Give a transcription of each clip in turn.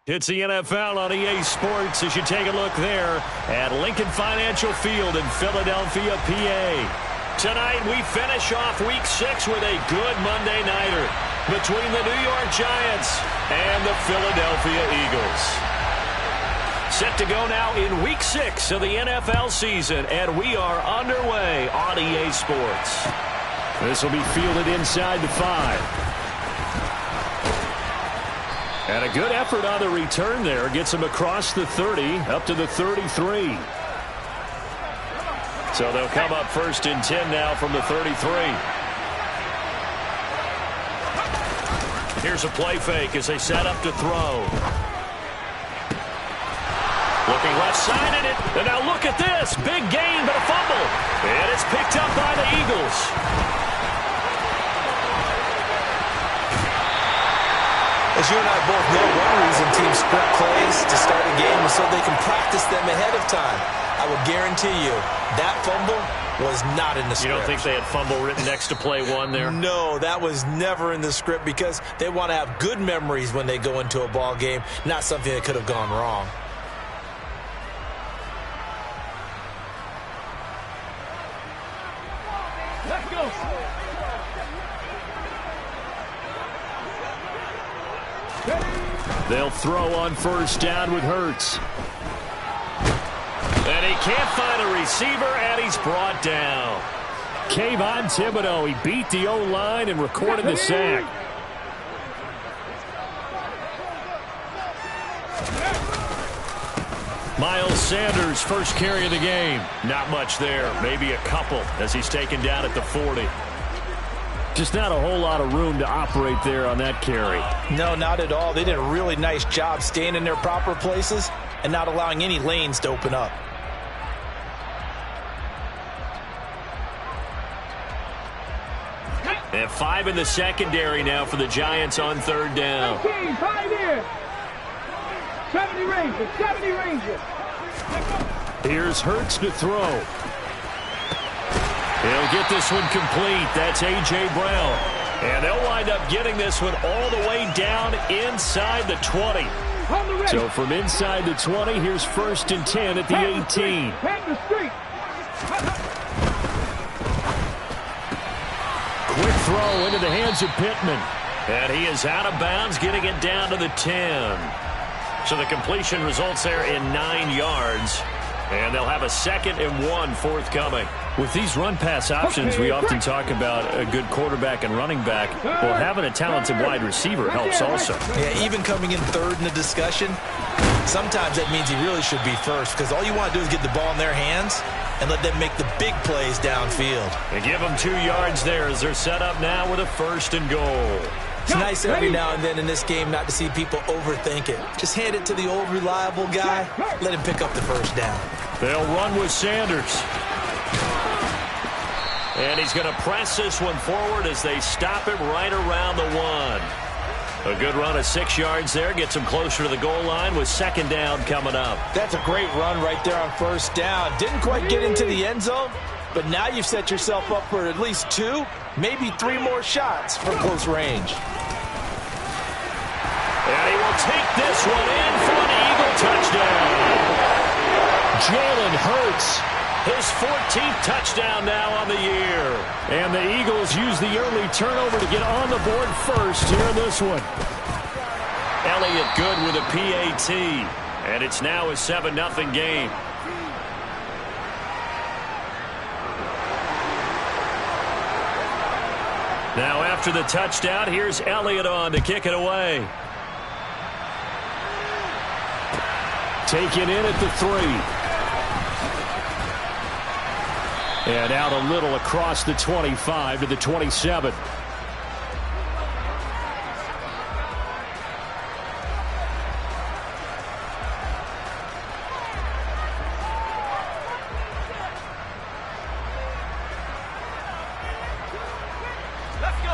It's the NFL on EA Sports as you take a look there at Lincoln Financial Field in Philadelphia, PA. Tonight we finish off Week 6 with a good Monday nighter between the New York Giants and the Philadelphia Eagles. Set to go now in Week 6 of the NFL season, and we are underway on EA Sports. This will be fielded inside the 5. And a good effort on the return there. Gets him across the 30, up to the 33. So they'll come up 1st and 10 now from the 33. Here's a play fake as they set up to throw. Looking left side at it. And now look at this. Big gain, but a fumble. And it's picked up by the Eagles. As you and I both know, one reason teams script plays to start a game is so they can practice them ahead of time. I will guarantee you that fumble was not in the script. You don't think they had fumble written next to play 1 there? No, that was never in the script because they want to have good memories when they go into a ball game, not something that could have gone wrong. Let's go. They'll throw on 1st down with Hurts. And he can't find a receiver, and he's brought down. Kayvon Thibodeau, he beat the O-line and recorded the sack. Miles Sanders, first carry of the game. Not much there, maybe a couple as he's taken down at the 40. Just not a whole lot of room to operate there on that carry. No, not at all. They did a really nice job staying in their proper places and not allowing any lanes to open up. And 5 in the secondary now for the Giants on 3rd down. 18, Pioneer. 70 Rangers, 70 Rangers. Here's Hurts to throw. He'll get this one complete. That's A.J. Brown. And they'll wind up getting this one all the way down inside the 20. So from inside the 20, here's 1st and 10 at the 18. Quick throw into the hands of Pittman. And he is out of bounds, getting it down to the 10. So the completion results there in 9 yards. And they'll have a 2nd and 1 forthcoming. With these run-pass options, we often talk about a good quarterback and running back. Well, having a talented wide receiver helps also. Yeah, even coming in 3rd in the discussion, sometimes that means he really should be 1st because all you want to do is get the ball in their hands and let them make the big plays downfield. And give them 2 yards there as they're set up now with a 1st and goal. It's nice every now and then in this game not to see people overthink it. Just hand it to the old reliable guy. Let him pick up the 1st down. They'll run with Sanders. And he's going to press this one forward as they stop him right around the 1. A good run of 6 yards there. Gets him closer to the goal line with 2nd down coming up. That's a great run right there on 1st down. Didn't quite get into the end zone, but now you've set yourself up for at least 2, maybe 3 more shots from close range. And he will take this one in for an Eagle touchdown. Jalen Hurts, his 14th touchdown now on the year. And the Eagles use the early turnover to get on the board first here in this one. Elliott good with a PAT. And it's now a 7-0 game. Now after the touchdown, here's Elliott on to kick it away. Taken in at the 3. And out a little across the 25 to the 27.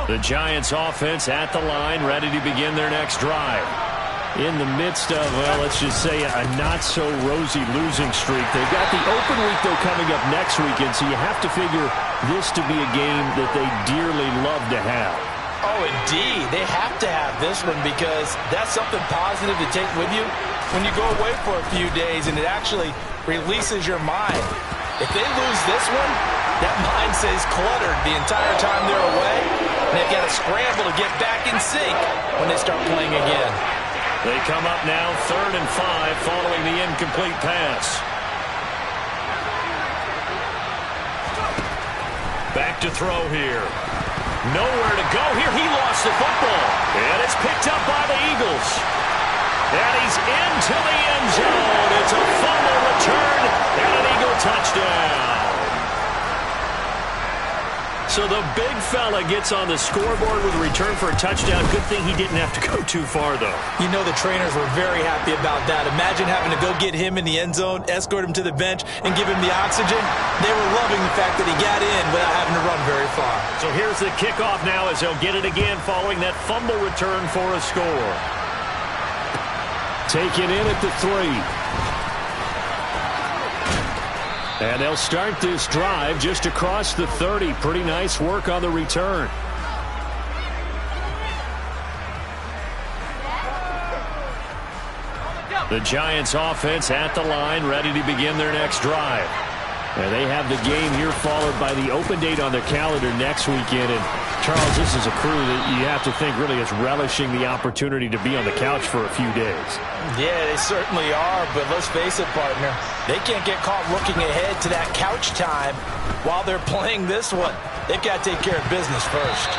The Giants offense at the line, ready to begin their next drive. In the midst of, well, let's just say a not-so-rosy losing streak. They've got the open week, though, coming up next weekend, so you have to figure this to be a game that they dearly love to have. Oh, indeed. They have to have this one because that's something positive to take with you when you go away for a few days, and it actually releases your mind. If they lose this one, that mind stays cluttered the entire time they're away, and they've got to scramble to get back in sync when they start playing again. They come up now 3rd and 5 following the incomplete pass. Back to throw here. Nowhere to go here. He lost the football. And it's picked up by the Eagles. And he's into the end zone. It's a fumble return and an Eagle touchdown. So the big fella gets on the scoreboard with a return for a touchdown. Good thing he didn't have to go too far, though. You know the trainers were very happy about that. Imagine having to go get him in the end zone, escort him to the bench, and give him the oxygen. They were loving the fact that he got in without having to run very far. So here's the kickoff now as he'll get it again following that fumble return for a score. Taken in at the 3. And they'll start this drive just across the 30. Pretty nice work on the return. The Giants offense at the line, ready to begin their next drive. And they have the game here followed by the open date on their calendar next weekend. And Charles, this is a crew that you have to think really is relishing the opportunity to be on the couch for a few days. Yeah, they certainly are, but let's face it, partner. They can't get caught looking ahead to that couch time while they're playing this one. They've got to take care of business first.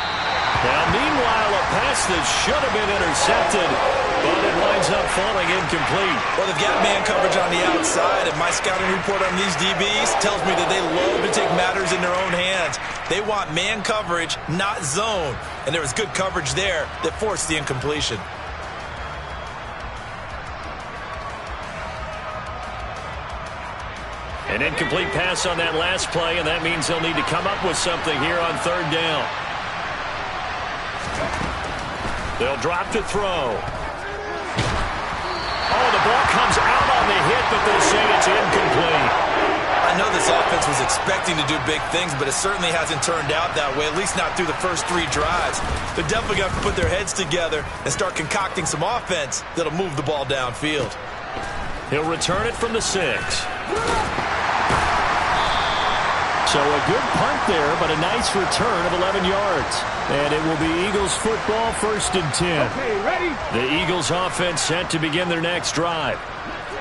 Now, meanwhile, a pass that should have been intercepted, but it winds up falling incomplete. Well, they've got man coverage on the outside, and my scouting report on these DBs tells me that they love to take matters in their own hands. They want man coverage, not zone, and there was good coverage there that forced the incompletion. An incomplete pass on that last play, and that means they'll need to come up with something here on 3rd down. They'll drop to throw. Oh, the ball comes out on the hit, but they say it's incomplete. I know this offense was expecting to do big things, but it certainly hasn't turned out that way, at least not through the first 3 drives. They're definitely going to have to put their heads together and start concocting some offense that'll move the ball downfield. He'll return it from the 6. So a good punt there, but a nice return of 11 yards. And it will be Eagles football, 1st and 10. Okay, ready? The Eagles offense set to begin their next drive.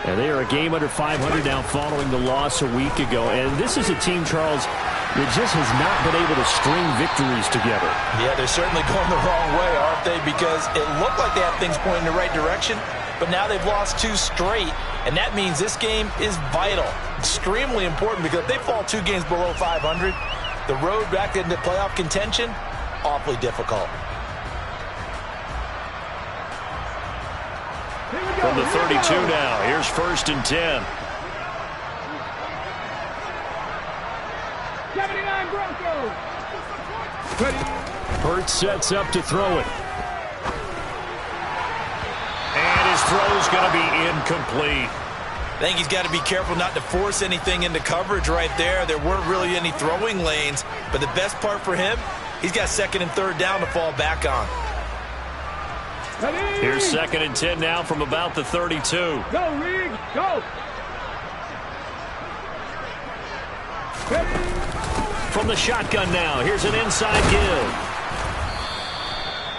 And they are a game under 500 now following the loss a week ago. And this is a team, Charles, that just has not been able to string victories together. Yeah, they're certainly going the wrong way, aren't they? Because it looked like they had things pointing in the right direction, but now they've lost 2 straight. And that means this game is vital, extremely important, because if they fall 2 games below 500, the road back into playoff contention, awfully difficult. From the 32 now, here's 1st and 10. 79 Broncos. Ready? Hurts sets up to throw it. And his throw's going to be incomplete. I think he's got to be careful not to force anything into coverage right there. There weren't really any throwing lanes, but the best part for him, he's got 2nd and 3rd down to fall back on. Ready? Here's 2nd and 10 now from about the 32. Go, Reed. Go. Ready? From the shotgun now, here's an inside give.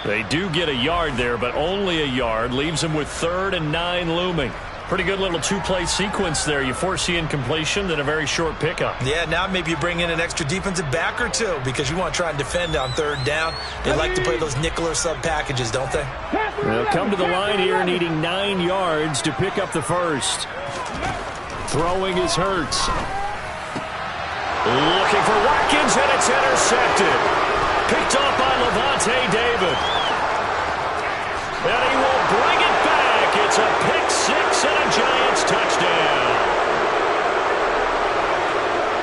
They do get a yard there, but only a yard. Leaves them with 3rd and 9 looming. Pretty good little 2-play sequence there. You force the incompletion, then a very short pickup. Yeah, now maybe you bring in an extra defensive back or 2 because you want to try and defend on 3rd down. They like to play those nickel or sub packages, don't they? They'll come to the line here needing 9 yards to pick up the 1st. Throwing is Hurts. Looking for Watkins, and it's intercepted. Picked off by Levante David. And he will bring it back. It's a pick 6 and a Giants touchdown.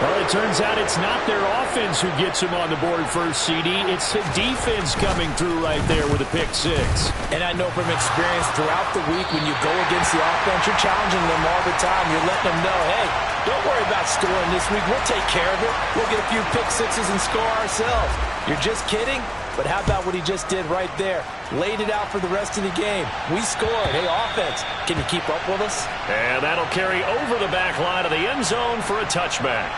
Well, it turns out it's not their offense who gets him on the board first, CD. It's the defense coming through right there with a pick 6. And I know from experience throughout the week when you go against the offense, you're challenging them all the time. You're letting them know, hey, don't worry about scoring this week. We'll take care of it. We'll get a few pick 6s and score ourselves. You're just kidding? But how about what he just did right there? Laid it out for the rest of the game. We scored. Hey, offense, can you keep up with us? And that'll carry over the back line of the end zone for a touchback.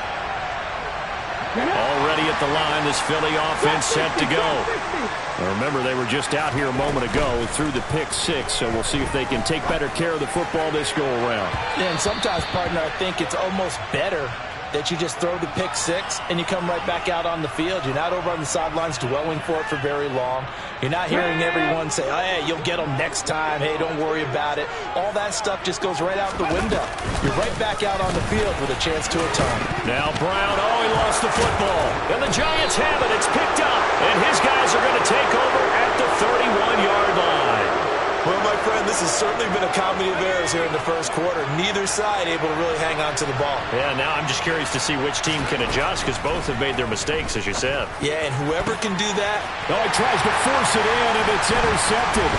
Already at the line, this Philly offense set to go. Now remember, they were just out here a moment ago through the pick six, so we'll see if they can take better care of the football this go-around. Yeah, and sometimes, partner, I think it's almost better that you just throw the pick six and you come right back out on the field. You're not over on the sidelines dwelling for it for very long. You're not hearing everyone say, oh, hey, you'll get them next time. Hey, don't worry about it. All that stuff just goes right out the window. You're right back out on the field with a chance to atone. Now Brown, he lost the football. And the Giants have it. It's picked up. And his guys are going to take over at the 31-yard line. Well, my friend, this has certainly been a comedy of errors here in the first quarter. Neither side able to really hang on to the ball. Yeah, now I'm just curious to see which team can adjust because both have made their mistakes, as you said. Yeah, and whoever can do that. Oh, he tries to force it in, and it's intercepted.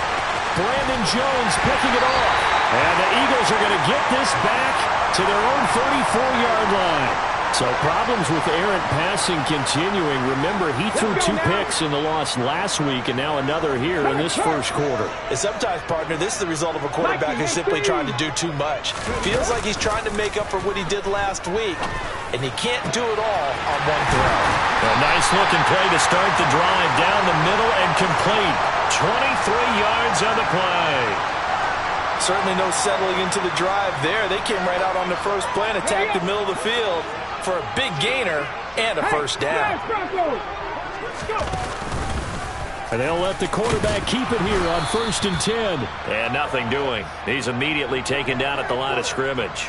Brandon Jones picking it off. And the Eagles are going to get this back to their own 34-yard line. So problems with errant passing continuing. Remember, he threw 2 picks in the loss last week and now another here in this first quarter. And sometimes, partner, this is the result of a quarterback who's simply trying to do too much. Feels like he's trying to make up for what he did last week, and he can't do it all on one throw. A nice-looking play to start the drive down the middle and complete. 23 yards on the play. Certainly no settling into the drive there. They came right out on the first play and attacked the middle of the field for a big gainer and a first down. And they'll let the quarterback keep it here on 1st and 10. And nothing doing. He's immediately taken down at the line of scrimmage.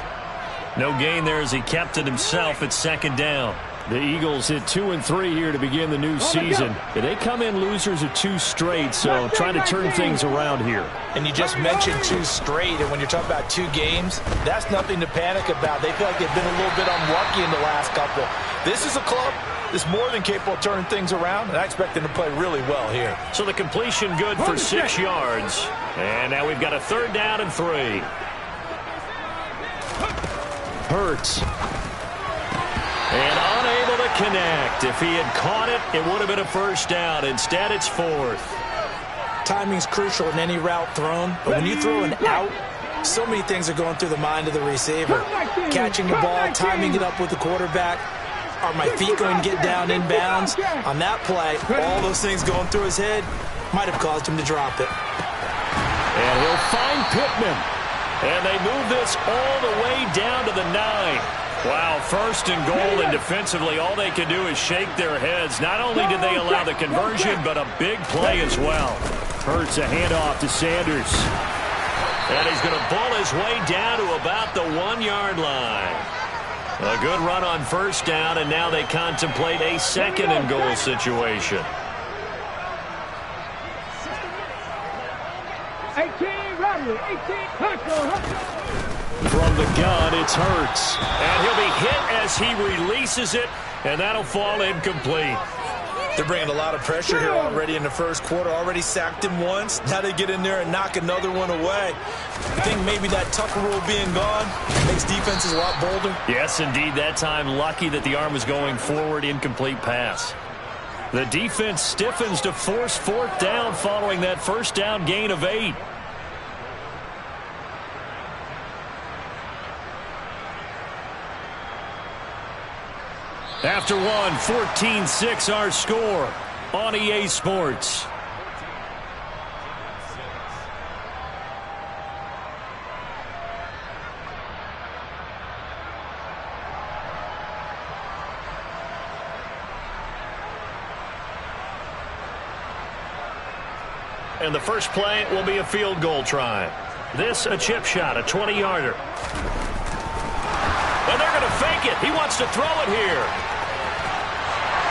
No gain there as he kept it himself at 2nd down. The Eagles hit 2 and 3 here to begin the new season. They come in losers of 2 straight, so trying to turn things around here. And you just mentioned 2 straight, and when you're talking about 2 games, that's nothing to panic about. They feel like they've been a little bit unlucky in the last couple. This is a club that's more than capable of turning things around, and I expect them to play really well here. So the completion good for 6 yards. And now we've got a 3rd down and 3. Hurts. And unable to connect. If he had caught it, it would have been a first down. Instead, it's 4th. Timing's crucial in any route thrown, but when you throw an out, so many things are going through the mind of the receiver. Catching the ball, timing it up with the quarterback. Are my feet going to get down in bounds? On that play, all those things going through his head might have caused him to drop it. And he'll find Pittman. And they move this all the way down to the 9. Wow, 1st and goal, and defensively all they can do is shake their heads. Not only did they allow the conversion, but a big play as well. Hurts a handoff to Sanders. And he's going to bull his way down to about the 1-yard line. A good run on 1st down, and now they contemplate a 2nd and goal situation. 18, Rodney, 18, From the gun, it's Hurts. And he'll be hit as he releases it, and that'll fall incomplete. They're bringing a lot of pressure here already in the first quarter. Already sacked him once. Now they get in there and knock another one away. I think maybe that Tucker rule being gone makes defenses a lot bolder. Yes, indeed. That time, lucky that the arm was going forward. Incomplete pass. The defense stiffens to force 4th down following that 1st down gain of 8. After one, 14-6 our score on EA Sports. And the first play will be a field goal try. This a chip shot, a 20-yarder. And they're going to fake it. He wants to throw it here.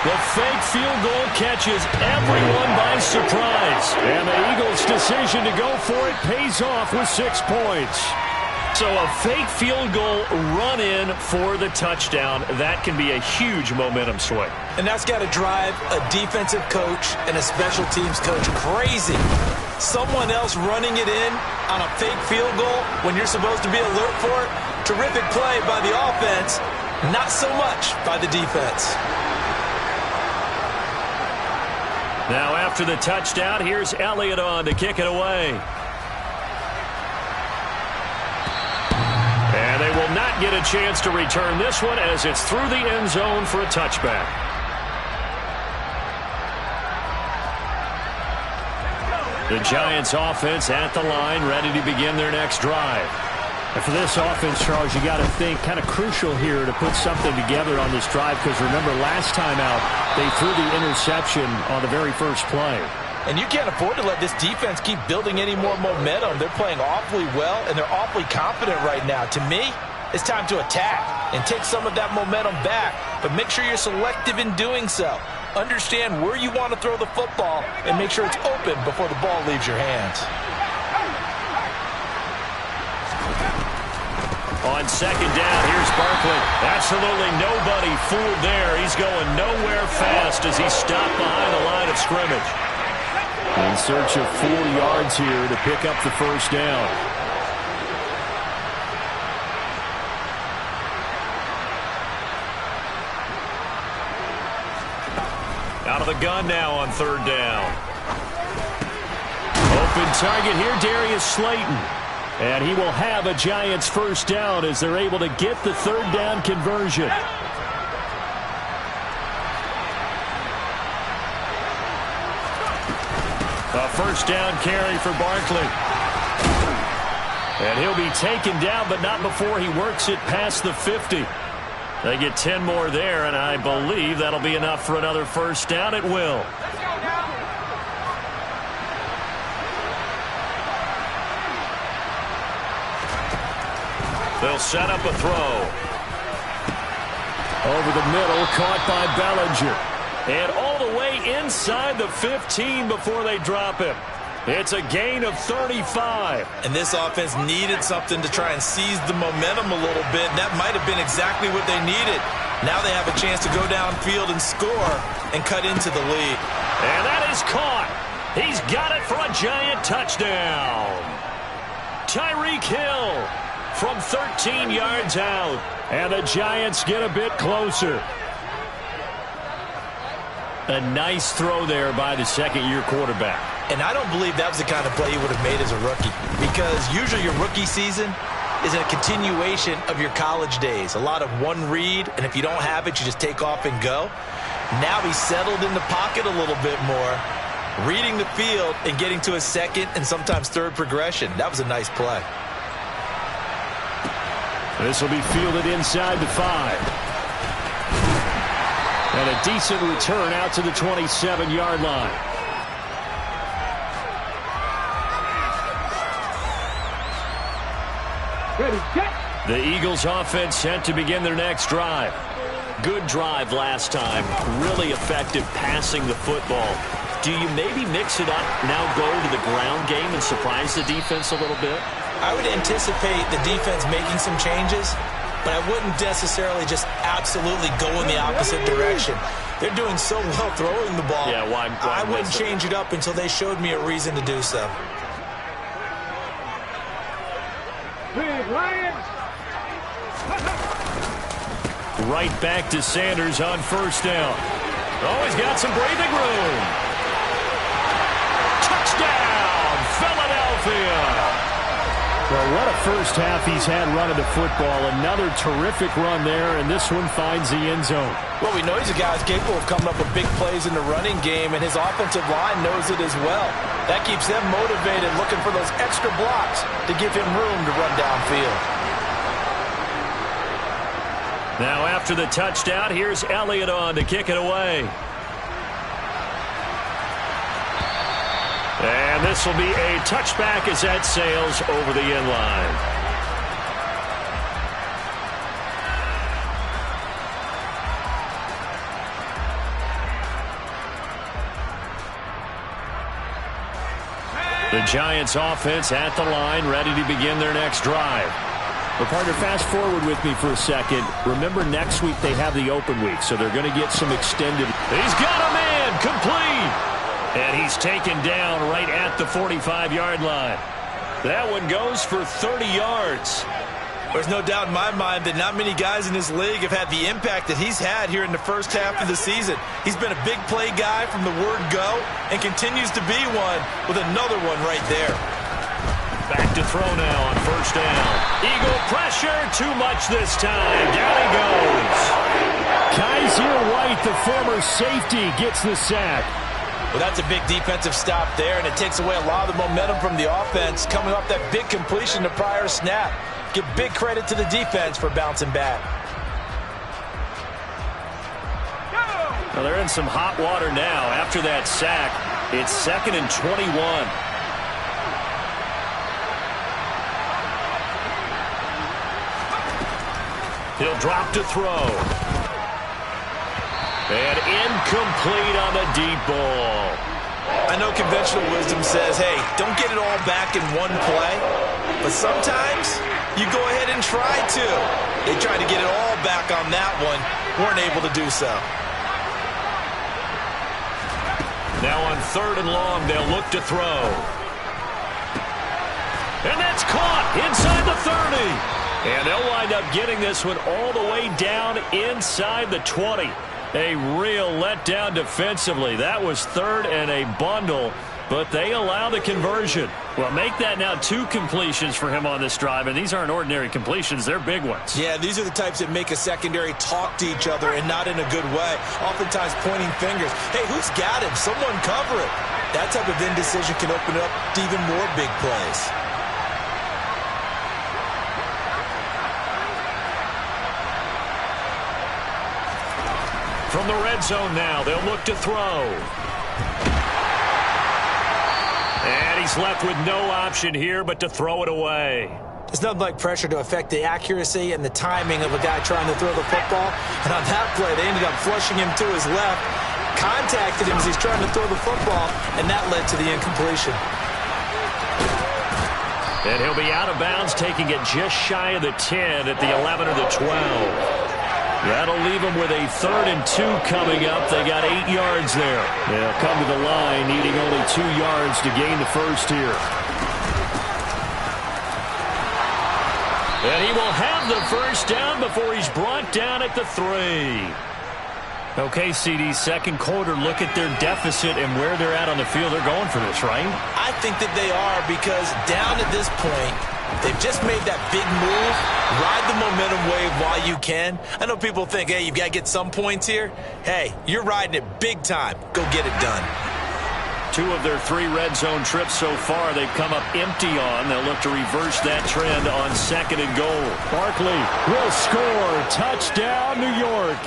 The fake field goal catches everyone by surprise. And the Eagles' decision to go for it pays off with 6 points. So a fake field goal run in for the touchdown. That can be a huge momentum swing. And that's got to drive a defensive coach and a special teams coach crazy. Someone else running it in on a fake field goal when you're supposed to be alert for it. Terrific play by the offense, not so much by the defense. Now after the touchdown, here's Elliott on to kick it away. And they will not get a chance to return this one as it's through the end zone for a touchback. The Giants offense at the line, ready to begin their next drive. And for this offense, Charles, you got to think kind of crucial here to put something together on this drive, because remember last time out they threw the interception on the very first play. And you can't afford to let this defense keep building any more momentum. They're playing awfully well, and they're awfully confident right now. To me, it's time to attack and take some of that momentum back, but make sure you're selective in doing so. Understand where you want to throw the football and make sure it's open before the ball leaves your hands. On second down, here's Barkley. Absolutely nobody fooled there. He's going nowhere fast as he's stopped behind the line of scrimmage. In search of 4 yards here to pick up the first down. Out of the gun now on third down. Open target here, Darius Slayton. And he will have a Giants first down as they're able to get the third down conversion. A first down carry for Barkley. And he'll be taken down, but not before he works it past the 50. They get 10 more there, and I believe that'll be enough for another first down. It will. They'll set up a throw. Over the middle, caught by Bellinger. And all the way inside the 15 before they drop him. It's a gain of 35. And this offense needed something to try and seize the momentum a little bit, and that might have been exactly what they needed. Now they have a chance to go downfield and score and cut into the lead. And that is caught. He's got it for a Giant touchdown. Tyreek Hill from 13 yards out. And the Giants get a bit closer. A nice throw there by the second-year quarterback. And I don't believe that was the kind of play he would have made as a rookie, because usually your rookie season is a continuation of your college days. A lot of one read, and if you don't have it, you just take off and go. Now he's settled in the pocket a little bit more, reading the field and getting to a second and sometimes third progression. That was a nice play. This will be fielded inside the 5. And a decent return out to the 27-yard line. Ready, set. The Eagles offense set to begin their next drive. Good drive last time. Really effective passing the football. Do you maybe mix it up, now go to the ground game and surprise the defense a little bit? I would anticipate the defense making some changes, but I wouldn't necessarily just absolutely go in the opposite direction. They're doing so well throwing the ball. Yeah, why I wouldn't change it up until they showed me a reason to do so. Big Lions. Right back to Sanders on first down. Oh, he's got some breathing room. Touchdown, Philadelphia. Well, what a first half he's had running the football. Another terrific run there, and this one finds the end zone. Well, we know he's a guy who's capable of coming up with big plays in the running game, and his offensive line knows it as well. That keeps them motivated, looking for those extra blocks to give him room to run downfield. Now after the touchdown, here's Elliott on to kick it away. And this will be a touchback as that sails over the end line. The Giants offense at the line, ready to begin their next drive. Well, partner, fast forward with me for a second. Remember, next week they have the open week, so they're going to get some extended. He's got a man, complete. And he's taken down right at the 45-yard line. That one goes for 30 yards. There's no doubt in my mind that not many guys in this league have had the impact that he's had here in the first half of the season. He's been a big play guy from the word go and continues to be one with another one right there. Back to throw now on first down. Eagle pressure, too much this time. Down he goes. Kaiser White, the former safety, gets the sack. Well, that's a big defensive stop there, and it takes away a lot of the momentum from the offense coming off that big completion the prior snap. Give big credit to the defense for bouncing back. Well, they're in some hot water now. After that sack, it's 2nd and 21. He'll drop to throw. And incomplete on the deep ball. I know conventional wisdom says, hey, don't get it all back in one play. But sometimes you go ahead and try to. They tried to get it all back on that one. Weren't able to do so. Now on 3rd and long, they'll look to throw. And that's caught inside the 30. And they'll wind up getting this one all the way down inside the 20. A real letdown defensively. That was 3rd and a bundle, but they allow the conversion. Well, make that now 2 completions for him on this drive, and these aren't ordinary completions. They're big ones. Yeah, these are the types that make a secondary talk to each other and not in a good way. Oftentimes pointing fingers. Hey, who's got him? Someone cover it. That type of indecision can open up to even more big plays. From the red zone now, they'll look to throw. And he's left with no option here but to throw it away. There's nothing like pressure to affect the accuracy and the timing of a guy trying to throw the football. And on that play, they ended up flushing him to his left, contacted him as he's trying to throw the football, and that led to the incompletion. And he'll be out of bounds, taking it just shy of the 10 at the 11 or the 12. That'll leave them with a 3rd and 2 coming up. They got 8 yards there. They'll come to the line, needing only 2 yards to gain the first here. And he will have the first down before he's brought down at the 3. Okay, CD, second quarter, look at their deficit and where they're at on the field. They're going for this, right? I think that they are, because down at this point, they've just made that big move. Ride the momentum wave while you can. I know people think, hey, you've got to get some points here. Hey, you're riding it big time. Go get it done. 2 of their 3 red zone trips so far, they've come up empty on. They'll look to reverse that trend on 2nd and goal. Barkley will score. Touchdown, New York.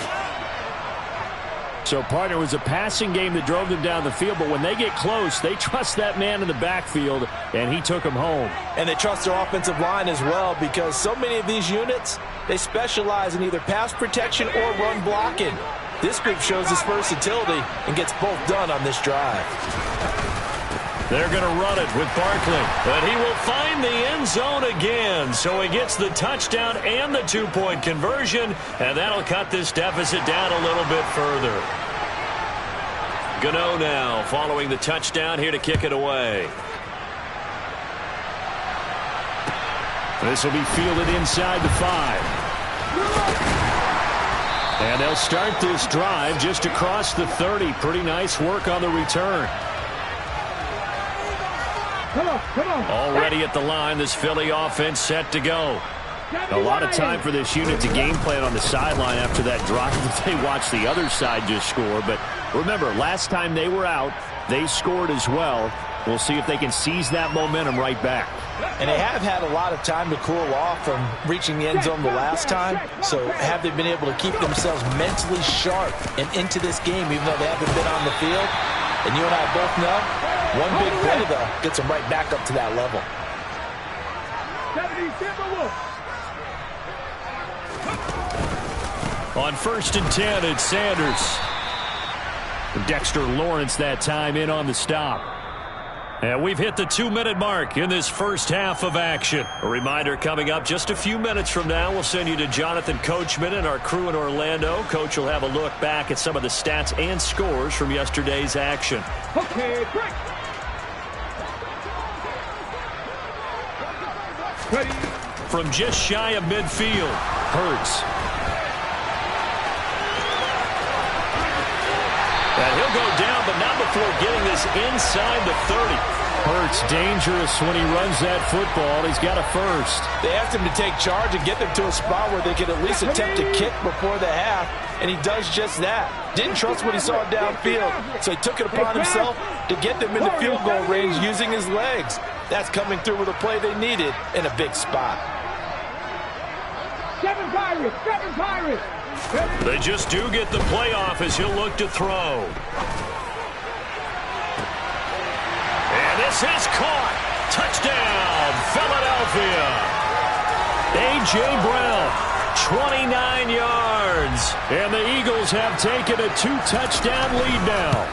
So, partner, it was a passing game that drove them down the field, but when they get close, they trust that man in the backfield, and he took them home. And they trust their offensive line as well, because so many of these units, they specialize in either pass protection or run blocking. This group shows its versatility and gets both done on this drive. They're going to run it with Barkley, but he will find the end zone again. So he gets the touchdown and the 2-point conversion, and that'll cut this deficit down a little bit further. Gano now following the touchdown here to kick it away. This will be fielded inside the 5. And they'll start this drive just across the 30. Pretty nice work on the return. Come on. Already at the line, this Philly offense set to go. A lot of time for this unit to game plan on the sideline after that drive that they watched the other side just score. But remember, last time they were out, they scored as well. We'll see if they can seize that momentum right back. And they have had a lot of time to cool off from reaching the end zone the last time. So have they been able to keep themselves mentally sharp and into this game, even though they haven't been on the field? And you and I both know, one big play, though, gets them right back up to that level. On 1st and 10, it's Sanders. Dexter Lawrence that time in on the stop. And we've hit the 2-minute mark in this first half of action. A reminder coming up just a few minutes from now, we'll send you to Jonathan Coachman and our crew in Orlando. Coach will have a look back at some of the stats and scores from yesterday's action. Okay, break. Ready, from just shy of midfield. Hurts. And he'll go down, but not before getting this inside the 30. Hurts dangerous when he runs that football. He's got a first. They asked him to take charge and get them to a spot where they could at least attempt to kick before the half, and he does just that. Didn't trust what he saw downfield, so he took it upon himself to get them into field goal range using his legs. That's coming through with a play they needed in a big spot. Seven Pirates. They just do get the playoff as he'll look to throw. And this is caught. Touchdown, Philadelphia. A.J. Brown, 29 yards. And the Eagles have taken a 2-touchdown lead now.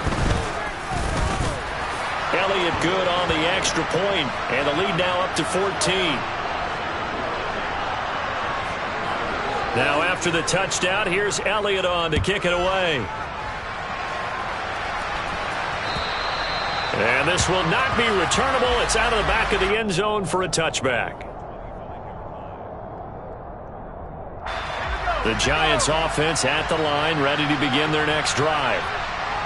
Elliott good on the extra point, and the lead now up to 14. Now after the touchdown, here's Elliott on to kick it away. And this will not be returnable. It's out of the back of the end zone for a touchback. The Giants offense at the line, ready to begin their next drive.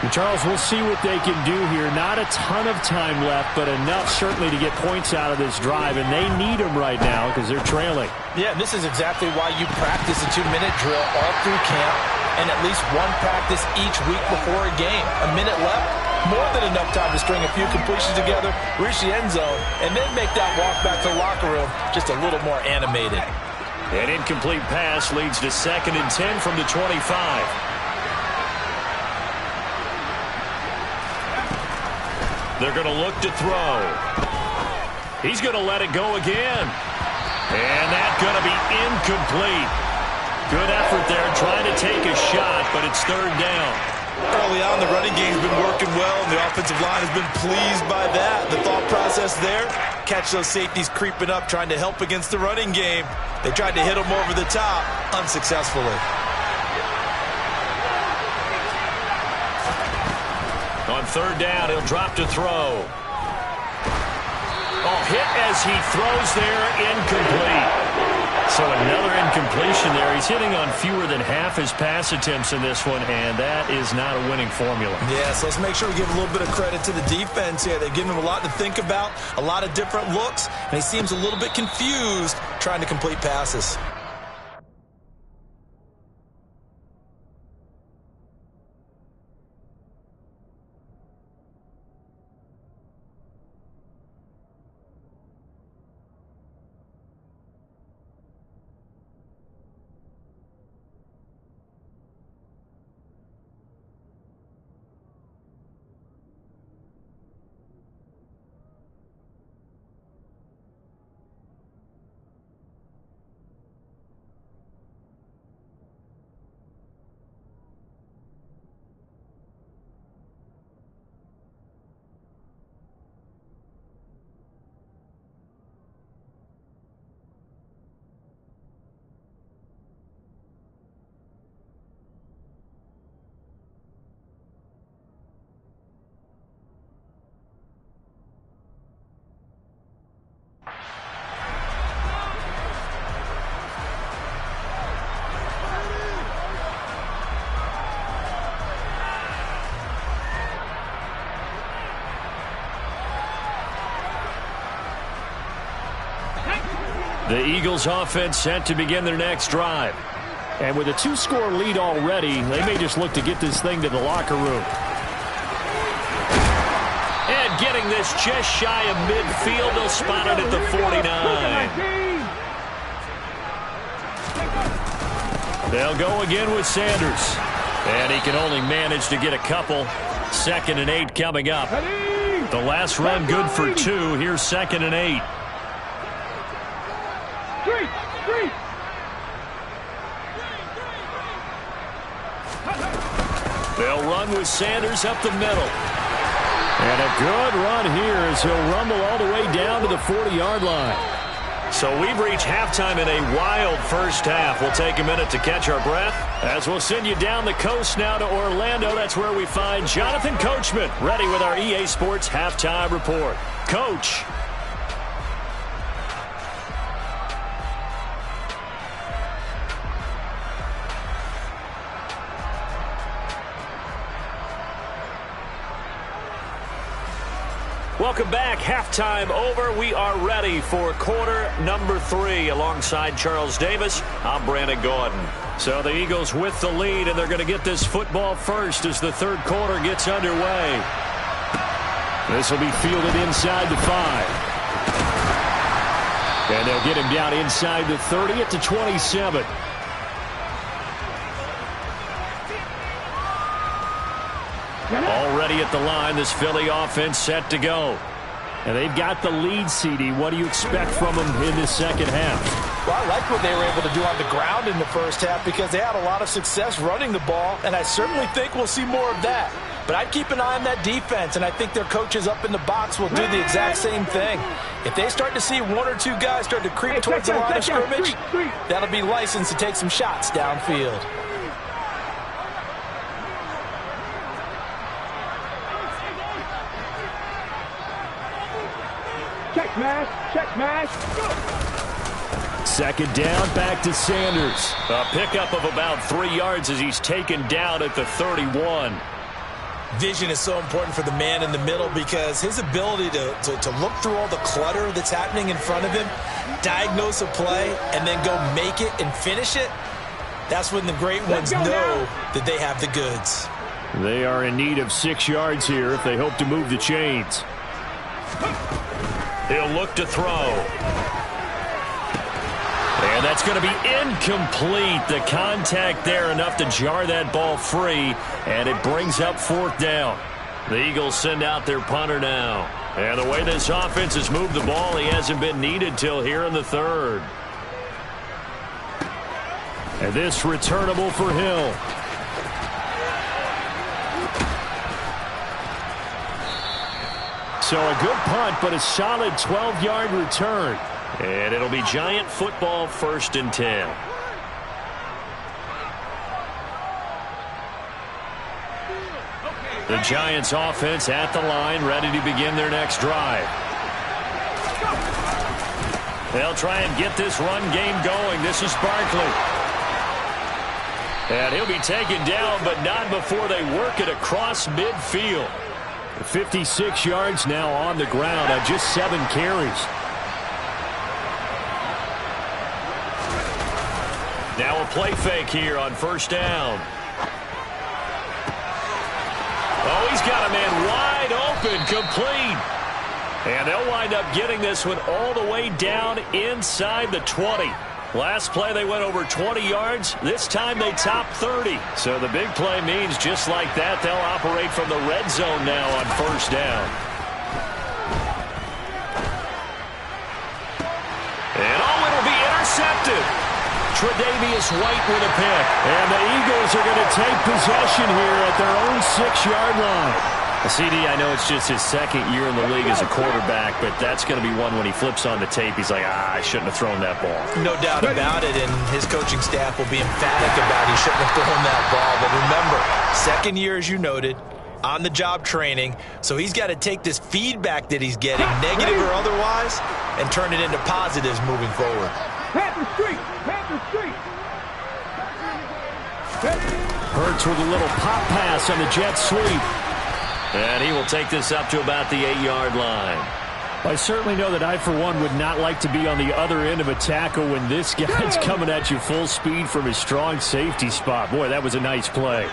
And Charles, we'll see what they can do here. Not a ton of time left, but enough certainly to get points out of this drive, and they need them right now because they're trailing. Yeah, this is exactly why you practice a 2-minute drill all through camp and at least one practice each week before a game. A minute left, more than enough time to string a few completions together, reach the end zone, and then make that walk back to the locker room just a little more animated. An incomplete pass leads to 2nd and 10 from the 25. They're going to look to throw. He's going to let it go again. And that's going to be incomplete. Good effort there trying to take a shot, but it's 3rd down. Early on, the running game's been working well, and the offensive line has been pleased by that. The thought process there, catch those safeties creeping up, trying to help against the running game. They tried to hit them over the top, unsuccessfully. On 3rd down, he'll drop to throw. Oh, hit as he throws there, incomplete. So another incompletion there. He's hitting on fewer than half his pass attempts in this one, and that is not a winning formula. Yeah, so let's make sure we give a little bit of credit to the defense here. They've given him a lot to think about, a lot of different looks, and he seems a little bit confused trying to complete passes. The Eagles offense set to begin their next drive. And with a 2-score lead already, they may just look to get this thing to the locker room. And getting this just shy of midfield, they'll spot it at the 49. They'll go again with Sanders. And he can only manage to get a couple. 2nd and 8 coming up. The last run good for 2. Here's 2nd and 8. They'll run with Sanders up the middle. And a good run here as he'll rumble all the way down to the 40-yard line. So we've reached halftime in a wild first half. We'll take a minute to catch our breath as we'll send you down the coast now to Orlando. That's where we find Jonathan Coachman ready with our EA Sports Halftime Report. Coach. Welcome back. Halftime over. We are ready for quarter number 3. Alongside Charles Davis, I'm Brandon Gordon. So the Eagles with the lead, and they're going to get this football first as the third quarter gets underway. This will be fielded inside the 5. And they'll get him down inside the 30 at the 27. Already at the line, this Philly offense set to go. And they've got the lead, CD. What do you expect from them in the second half? Well, I like what they were able to do on the ground in the first half because they had a lot of success running the ball, and I certainly think we'll see more of that. But I'd keep an eye on that defense, and I think their coaches up in the box will do the exact same thing. If they start to see 1 or 2 guys start to creep towards the line of scrimmage, that'll be licensed to take some shots downfield. Check smash, check smash. Second down, back to Sanders. A pickup of about 3 yards as he's taken down at the 31. Vision is so important for the man in the middle because his ability to look through all the clutter that's happening in front of him, diagnose a play, and then go make it and finish it, that's when the great ones know that they have the goods. They are in need of 6 yards here if they hope to move the chains. He'll look to throw. And that's going to be incomplete. The contact there enough to jar that ball free, and it brings up 4th down. The Eagles send out their punter now. And the way this offense has moved the ball, he hasn't been needed till here in the 3rd. And this returnable for Hill. So a good punt, but a solid 12-yard return. And it'll be Giant football, 1st and 10. The Giants offense at the line, ready to begin their next drive. They'll try and get this run game going. This is Barkley. And he'll be taken down, but not before they work it across midfield. 56 yards now on the ground on just 7 carries. Now a play fake here on 1st down. Oh, he's got a man wide open, complete. And they'll wind up getting this one all the way down inside the 20. Last play they went over 20 yards. This time they top 30. So the big play means just like that, they'll operate from the red zone now on 1st down. And oh, it'll be intercepted. Tre'Davious White with a pick. And the Eagles are going to take possession here at their own 6-yard line. CD, I know it's just his 2nd year in the league as a quarterback, but that's going to be one when he flips on the tape, he's like, I shouldn't have thrown that ball. No doubt about it, and his coaching staff will be emphatic about he shouldn't have thrown that ball. But remember, 2nd year, as you noted, on-the-job training, so he's got to take this feedback that he's getting, negative or otherwise, and turn it into positives moving forward. Panther Street, Panther Street. Hurts with a little pop pass on the jet sweep. And he will take this up to about the 8-yard line. I certainly know that I, for one, would not like to be on the other end of a tackle when this guy's coming at you full speed from his strong safety spot. Boy, that was a nice play.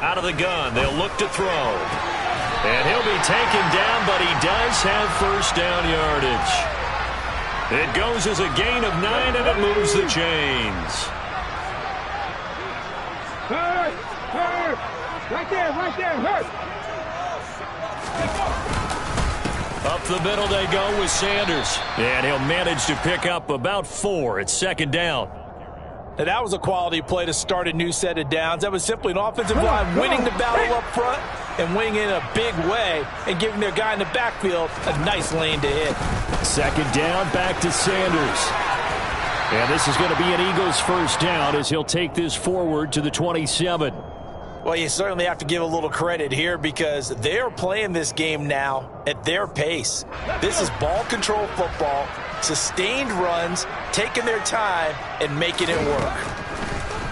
Out of the gun, they'll look to throw. And he'll be taken down, but he does have 1st down yardage. It goes as a gain of 9, and it moves the chains. Hurt, hurt. Right there, hurt. Up the middle they go with Sanders. And he'll manage to pick up about 4. It's 2nd down. Now, that was a quality play to start a new set of downs. That was simply an offensive line winning the battle up front and winning in a big way and giving their guy in the backfield a nice lane to hit. 2nd down, back to Sanders. And this is going to be an Eagles 1st down as he'll take this forward to the 27. Well, you certainly have to give a little credit here because they're playing this game now at their pace. This is ball control football, sustained runs, taking their time, and making it work.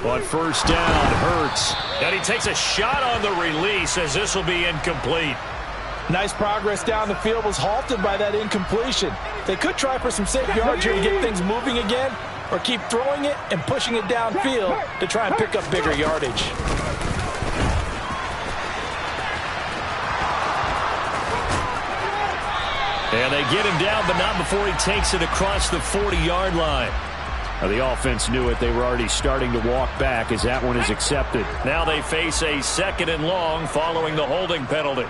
On first down, Hurts. And he takes a shot on the release as this will be incomplete. Nice progress down the field, was halted by that incompletion. They could try for some safe yards here to get things moving again, or keep throwing it and pushing it downfield to try and pick up bigger yardage. And they get him down, but not before he takes it across the 40-yard line. Now, the offense knew it. They were already starting to walk back as that one is accepted. Now they face a 2nd and long following the holding penalty.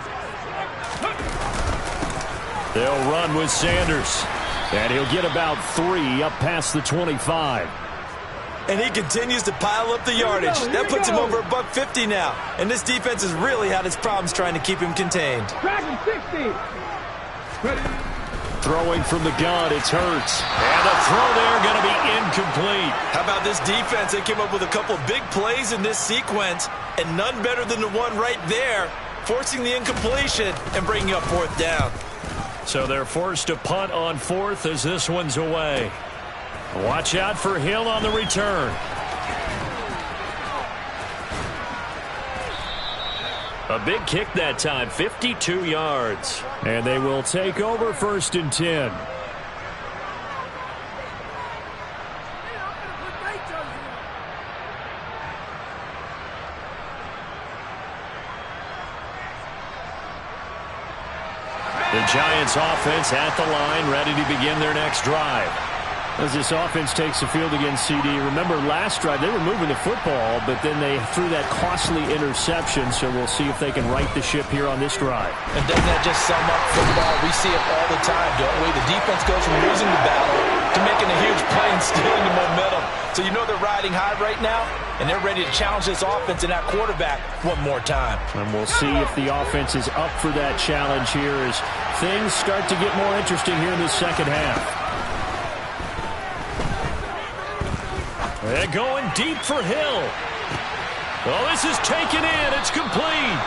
They'll run with Sanders. And he'll get about 3 up past the 25. And he continues to pile up the yardage. That puts him over $150 now. And this defense has really had its problems trying to keep him contained. Dragon 60. Throwing from the gun, it's Hurts. And the throw there going to be incomplete. How about this defense? They came up with a couple of big plays in this sequence, and none better than the one right there, forcing the incompletion and bringing up 4th down. So they're forced to punt on 4th as this one's away. Watch out for Hill on the return. A big kick that time, 52 yards. And they will take over 1st and 10. The Giants offense at the line, ready to begin their next drive. As this offense takes the field against CD, remember last drive they were moving the football, but then they threw that costly interception, so we'll see if they can right the ship here on this drive. And doesn't that just sum up football? We see it all the time, don't we? The defense goes from losing the battle to making a huge play and stealing the momentum. So you know they're riding high right now, and they're ready to challenge this offense and that quarterback one more time. And we'll see if the offense is up for that challenge here as things start to get more interesting here in the second half. They're going deep for Hill. Oh, this is taken in. It's complete.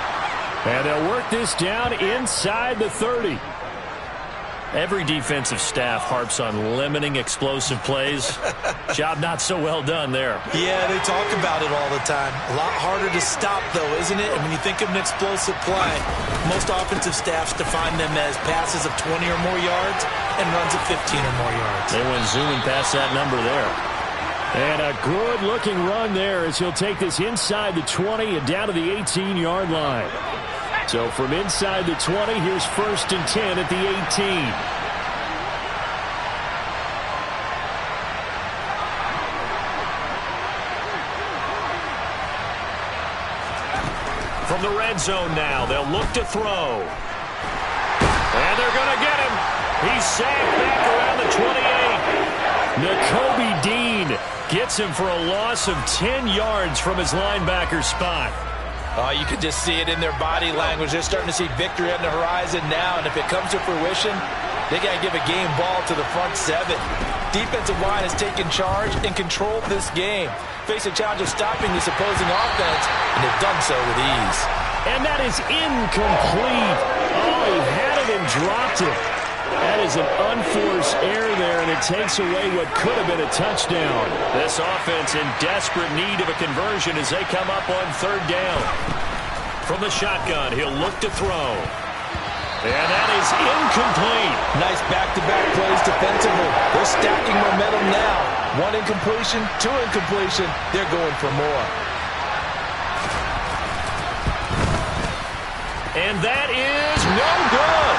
And they'll work this down inside the 30. Every defensive staff harps on limiting explosive plays. Job not so well done there. Yeah, they talk about it all the time. A lot harder to stop, though, isn't it? And when you think of an explosive play, most offensive staffs define them as passes of 20 or more yards and runs of 15 or more yards. They went zooming past that number there. And a good-looking run there as he'll take this inside the 20 and down to the 18-yard line. So from inside the 20, here's 1st and 10 at the 18. From the red zone now, they'll look to throw. And they're going to get him. He's sacked back around the 28. Nakobe Dean gets him for a loss of 10 yards from his linebacker spot. You can just see it in their body language. They're starting to see victory on the horizon now, and if it comes to fruition, they got to give a game ball to the front 7. Defensive line has taken charge and controlled this game. Face a challenge of stopping this opposing offense, and they've done so with ease. And that is incomplete. Oh, he had it and dropped it. That is an unforced error there, and it takes away what could have been a touchdown. This offense in desperate need of a conversion as they come up on 3rd down. From the shotgun, he'll look to throw. And that is incomplete. Nice back-to-back plays defensively. They're stacking momentum now. 1 incompletion, 2 incompletion. They're going for more. And that is no good.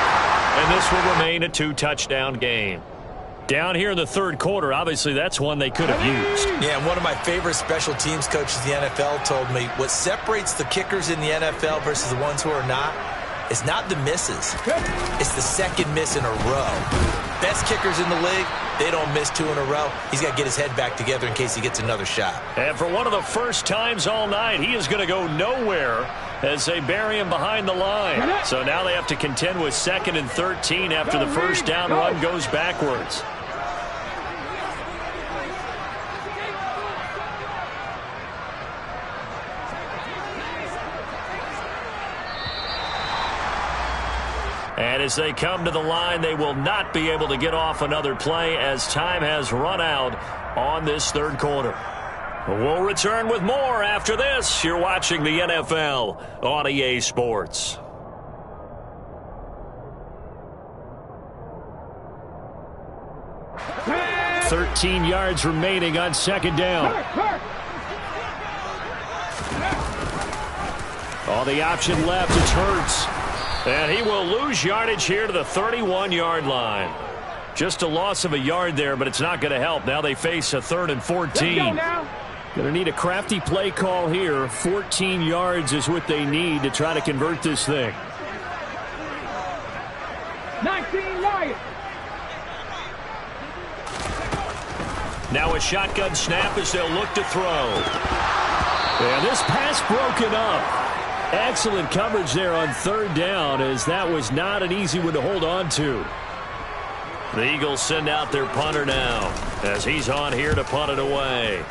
And this will remain a 2-touchdown game. Down here in the 3rd quarter, obviously that's one they could have used. Yeah, and one of my favorite special teams coaches in the NFL told me what separates the kickers in the NFL versus the ones who are not is not the misses. It's the second miss in a row. Best kickers in the league, they don't miss 2 in a row. He's got to get his head back together in case he gets another shot. And for one of the first times all night, he is going to go nowhere as they bury him behind the line. So now they have to contend with 2nd and 13 after the first down run goes backwards. And as they come to the line, they will not be able to get off another play as time has run out on this 3rd quarter. We'll return with more after this. You're watching the NFL on EA Sports. Hey! 13 yards remaining on second down. All the option left, it's Hurts. And he will lose yardage here to the 31-yard line. Just a loss of a yard there, but it's not going to help. Now they face a 3rd and 14. Going to need a crafty play call here. 14 yards is what they need to try to convert this thing. 19 Lions. Now a shotgun snap as they'll look to throw. And this pass broken up. Excellent coverage there on 3rd down, as that was not an easy one to hold on to. The Eagles send out their punter now as he's on here to punt it away.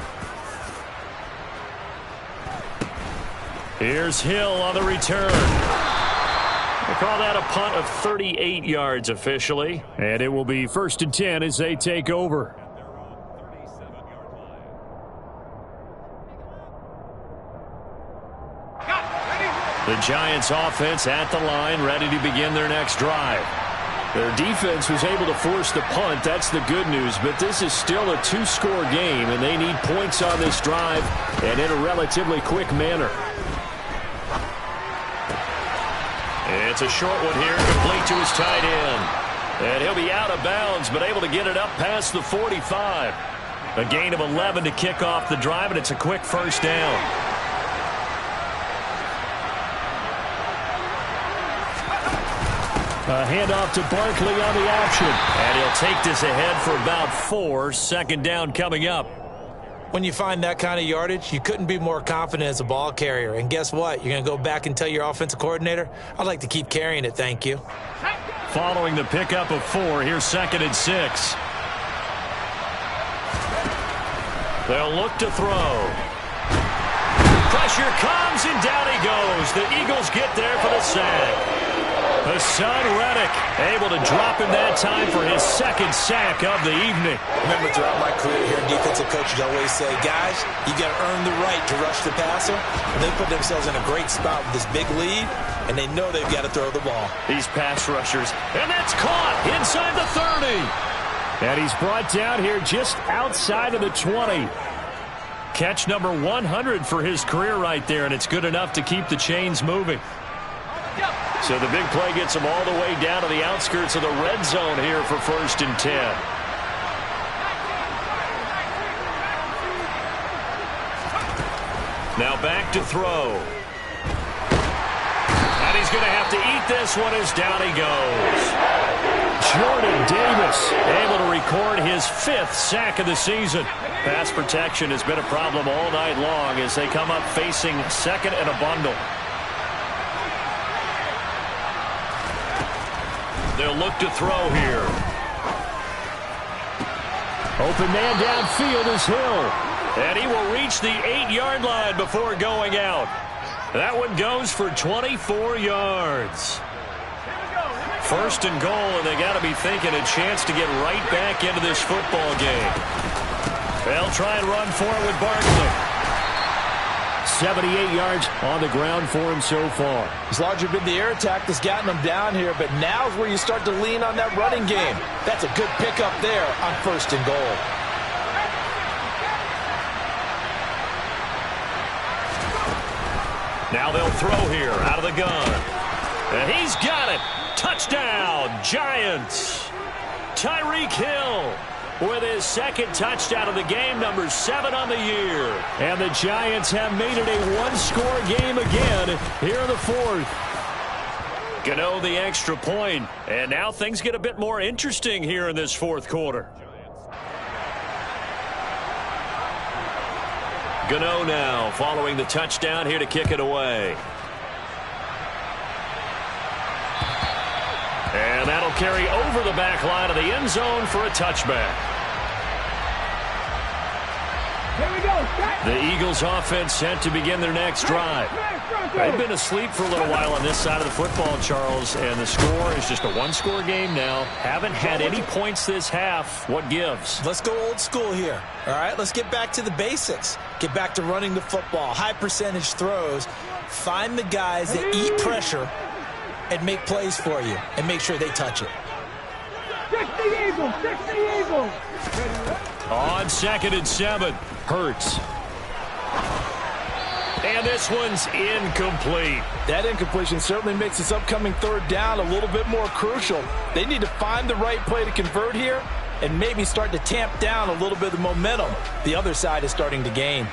Here's Hill on the return. They call that a punt of 38 yards officially. And it will be 1st and 10 as they take over. The Giants offense at the line, ready to begin their next drive. Their defense was able to force the punt. That's the good news. But this is still a 2-score game, and they need points on this drive and in a relatively quick manner. It's a short one here, complete to his tight end. And he'll be out of bounds, but able to get it up past the 45. A gain of 11 to kick off the drive, and it's a quick 1st down. A handoff to Barkley on the option. And he'll take this ahead for about 4. 2nd down coming up. When you find that kind of yardage, you couldn't be more confident as a ball carrier. And guess what? You're going to go back and tell your offensive coordinator, I'd like to keep carrying it, thank you. Following the pickup of 4, here's 2nd and 6. They'll look to throw. Pressure comes, and down he goes. The Eagles get there for the sack. Hassan Reddick able to drop him that time for his 2nd sack of the evening. Remember, throughout my career here, defensive coaches always say, guys, you got to earn the right to rush the passer. And they put themselves in a great spot with this big lead, and they know they've got to throw the ball. These pass rushers, and that's caught inside the 30. And he's brought down here just outside of the 20. Catch number 100 for his career right there, and it's good enough to keep the chains moving. So the big play gets him all the way down to the outskirts of the red zone here for 1st and 10. Now back to throw. And he's going to have to eat this one as down he goes. Jordan Davis able to record his 5th sack of the season. Pass protection has been a problem all night long as they come up facing 2nd and a bundle. They'll look to throw here. Open man downfield is Hill. And he will reach the 8-yard line before going out. That one goes for 24 yards. 1st and goal, and they got to be thinking a chance to get right back into this football game. They'll try and run for it with Barkley. 78 yards on the ground for him so far. It's largely been the air attack that's gotten him down here, but now's where you start to lean on that running game. That's a good pickup there on 1st and goal. Now they'll throw here out of the gun. And he's got it. Touchdown, Giants. Tyreek Hill with his 2nd touchdown of the game, number 7 on the year. And the Giants have made it a 1-score game again here in the 4th. Gano the extra point, and now things get a bit more interesting here in this 4th quarter. Gano now following the touchdown here to kick it away. And that'll carry over the back line of the end zone for a touchback. Here we go. Set. The Eagles offense set to begin their next drive. They've been asleep for a little while on this side of the football, Charles, and the score is just a one-score game now. Haven't had any points this half. What gives? Let's go old school here. All right, let's get back to the basics. Get back to running the football, high percentage throws. Find the guys that eat pressure and make plays for you and make sure they touch it. 60 Eagles, 60 Eagles. On 2nd and 7, Hurts. And this one's incomplete. That incompletion certainly makes this upcoming third down a little bit more crucial. They need to find the right play to convert here and maybe start to tamp down a little bit of the momentum the other side is starting to gain.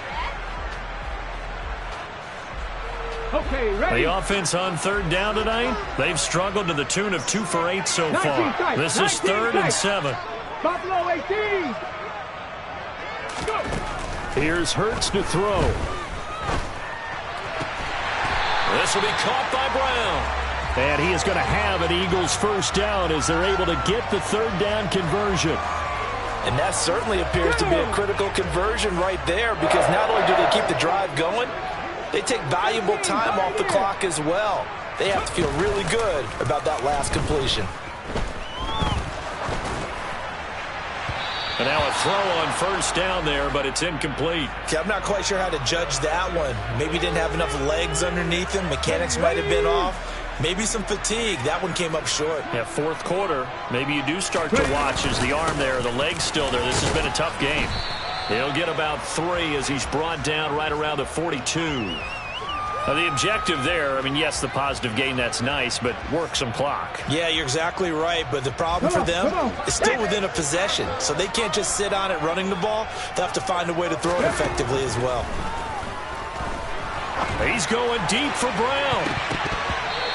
Okay, ready. The offense on 3rd down tonight, they've struggled to the tune of 2 for 8 so far. This is 3rd and 7. Buffalo 18. Go. Here's Hurts to throw. This will be caught by Brown. And he is going to have an Eagles first down as they're able to get the 3rd down conversion. And that certainly appears to be a critical conversion right there, because not only do they keep the drive going, they take valuable time off the clock as well. They have to feel really good about that last completion. And now a throw on 1st down there, but it's incomplete. Okay, I'm not quite sure how to judge that one. Maybe didn't have enough legs underneath him. Mechanics might have been off. Maybe some fatigue. That one came up short. Yeah, 4th quarter. Maybe you do start to watch as the arm there, the leg's still there. This has been a tough game. He'll get about 3 as he's brought down right around the 42. The objective there, I mean, yes, the positive gain, that's nice, but work some clock. Yeah, you're exactly right, but the problem for them is still within a possession, so they can't just sit on it running the ball. They'll have to find a way to throw it effectively as well. He's going deep for Brown.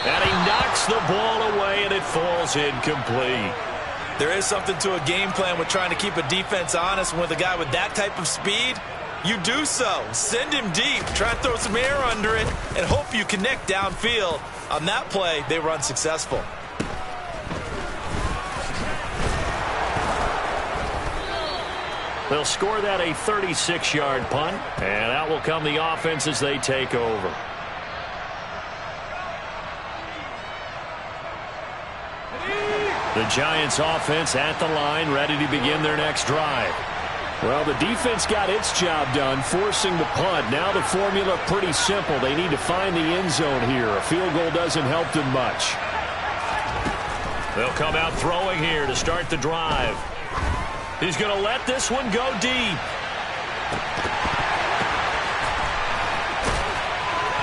And he knocks the ball away, and it falls incomplete. There is something to a game plan with trying to keep a defense honest. With a guy with that type of speed, you do so. Send him deep. Try and throw some air under it and hope you connect downfield. On that play, they were unsuccessful. They'll score that a 36-yard punt, and out will come the offense as they take over. The Giants offense at the line, ready to begin their next drive. Well, the defense got its job done, forcing the punt. Now the formula pretty simple. They need to find the end zone here. A field goal doesn't help them much. They'll come out throwing here to start the drive. He's going to let this one go deep.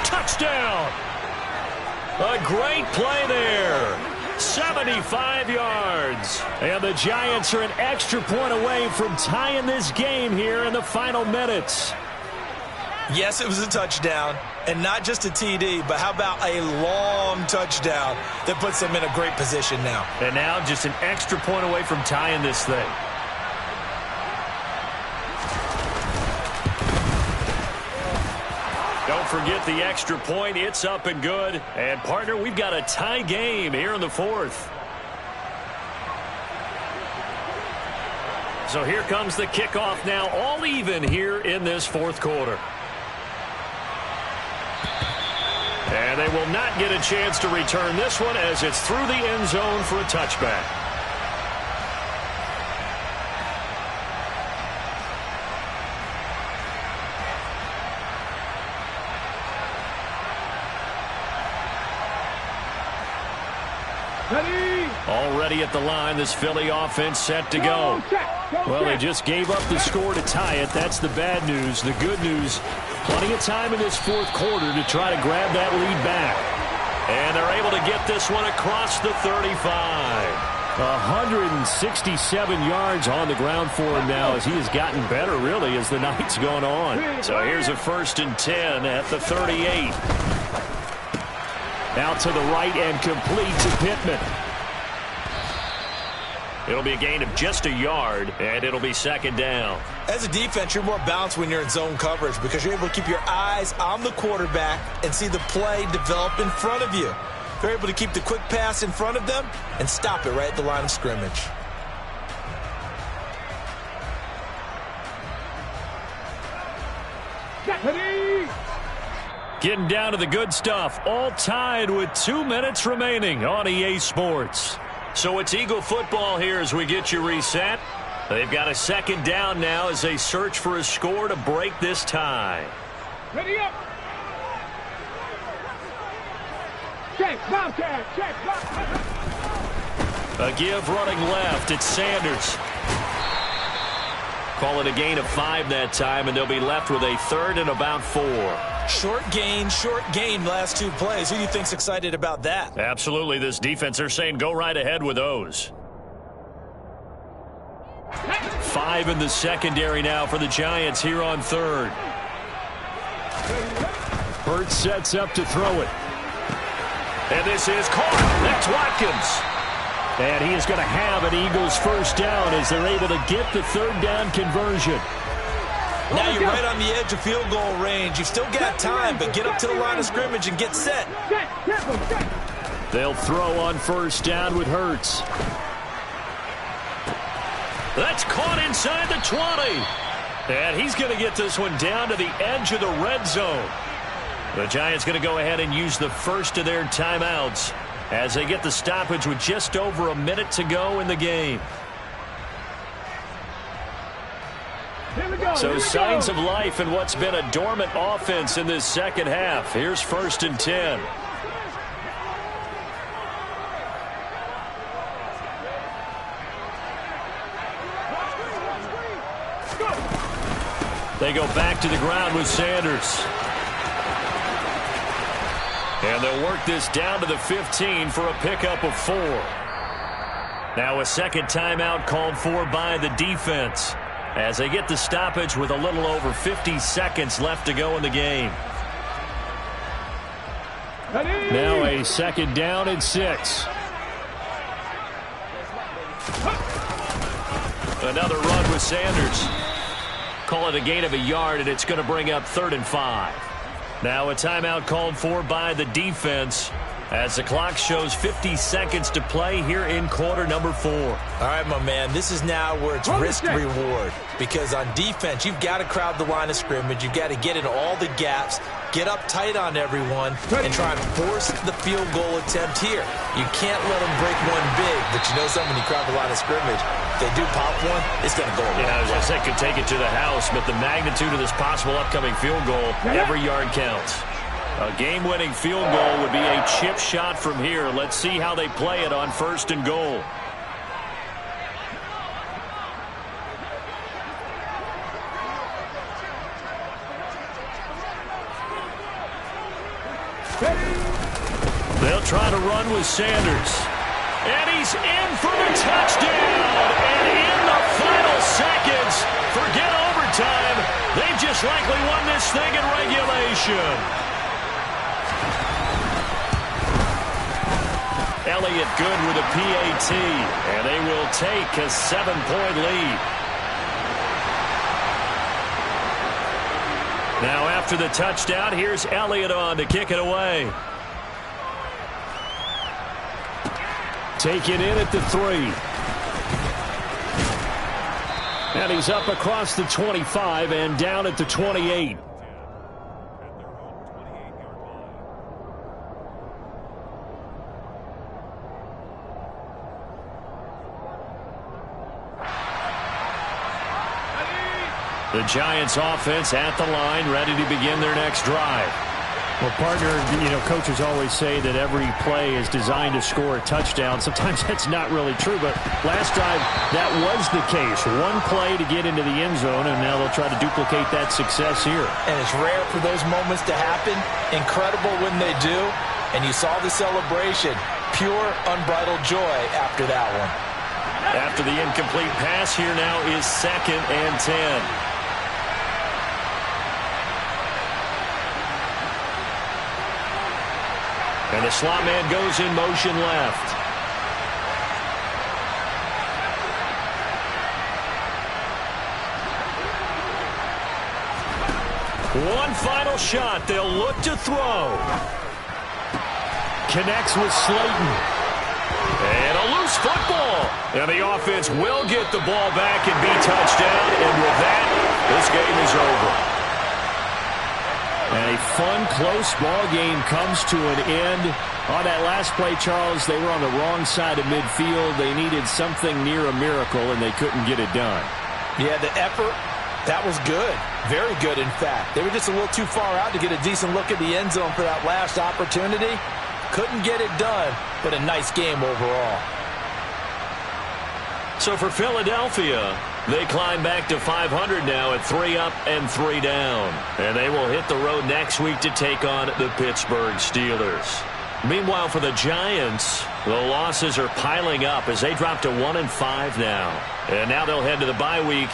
Touchdown! A great play there. 75 yards. And the Giants are an extra point away from tying this game here in the final minutes. Yes, it was a touchdown, and not just a TD, but how about a long touchdown that puts them in a great position now. And now just an extra point away from tying this thing. Don't forget the extra point. It's up and good. And, partner, we've got a tie game here in the 4th. So here comes the kickoff now, all even here in this 4th quarter. And they will not get a chance to return this one as it's through the end zone for a touchback. Already at the line, this Philly offense set to go. Well, they just gave up the score to tie it. That's the bad news. The good news, plenty of time in this 4th quarter to try to grab that lead back. And they're able to get this one across the 35. 167 yards on the ground for him now as he has gotten better, really, as the night's gone on. So here's a 1st and 10 at the 38. Now to the right and complete to Pittman. It'll be a gain of just a yard, and it'll be 2nd down. As a defense, you're more balanced when you're in zone coverage because you're able to keep your eyes on the quarterback and see the play develop in front of you. They're able to keep the quick pass in front of them and stop it right at the line of scrimmage. Getting down to the good stuff. All tied with 2 minutes remaining on EA Sports. So it's Eagle football here as we get you reset. They've got a second down now as they search for a score to break this tie. Ready up. Check, Bobcat, check, Bobcat. A give running left. It's Sanders. Call it a gain of 5 that time, and they'll be left with a third and about 4. Short gain, last 2 plays. Who do you think's excited about that? Absolutely, this defense, they're saying go right ahead with those. 5 in the secondary now for the Giants here on third. Hurts sets up to throw it. And this is caught. That's Watkins. And he is going to have an Eagles first down as they're able to get the third down conversion. Now you're right on the edge of field goal range. You've still got time, but get up to the line of scrimmage and get set. They'll throw on first down with Hurts. That's caught inside the 20. And he's going to get this one down to the edge of the red zone. The Giants going to go ahead and use the first of their timeouts as they get the stoppage with just over a minute to go in the game. So signs of life in what's been a dormant offense in this second half. Here's 1st and 10. They go back to the ground with Sanders. And they'll work this down to the 15 for a pickup of 4. Now a second timeout called for by the defense as they get the stoppage with a little over 50 seconds left to go in the game. Now a second down and 6. Another run with Sanders. Call it a gain of a yard, and it's going to bring up 3rd and 5. Now a timeout called for by the defense as the clock shows 50 seconds to play here in quarter number 4. All right, my man, this is now where it's risk-reward. Because on defense, you've got to crowd the line of scrimmage. You've got to get in all the gaps, get up tight on everyone, and try and force the field goal attempt here. You can't let them break one big, but you know something, when you crowd the line of scrimmage, if they do pop one, it's going to go away. Yeah, I was going to say, could take it to the house, but the magnitude of this possible upcoming field goal, every yard counts. A game-winning field goal would be a chip shot from here. Let's see how they play it on 1st and goal. They'll try to run with Sanders. And he's in for the touchdown. And in the final seconds, forget overtime. They just likely won this thing in regulation. Elliott good with a PAT, and they will take a 7-point lead. Now after the touchdown, here's Elliott on to kick it away. Taken in at the 3. And he's up across the 25 and down at the 28. The Giants offense at the line, ready to begin their next drive. Well, partner, coaches always say that every play is designed to score a touchdown. Sometimes that's not really true, but last drive, that was the case. One play to get into the end zone, and now they'll try to duplicate that success here. And it's rare for those moments to happen. Incredible when they do. And you saw the celebration. Pure, unbridled joy after that one. After the incomplete pass, here now is 2nd and 10. And the slot man goes in motion left. One final shot. They'll look to throw. Connects with Slayton. And a loose football. And the offense will get the ball back and be touchdown. And with that, this game is over. And a fun, close ball game comes to an end. On that last play, Charles, they were on the wrong side of midfield. They needed something near a miracle, and they couldn't get it done. Yeah, the effort, that was good. Very good, in fact. They were just a little too far out to get a decent look at the end zone for that last opportunity. Couldn't get it done, but a nice game overall. So for Philadelphia, they climb back to 500 now at 3 up and 3 down. And they will hit the road next week to take on the Pittsburgh Steelers. Meanwhile, for the Giants, the losses are piling up as they drop to 1-5 now. And now they'll head to the bye week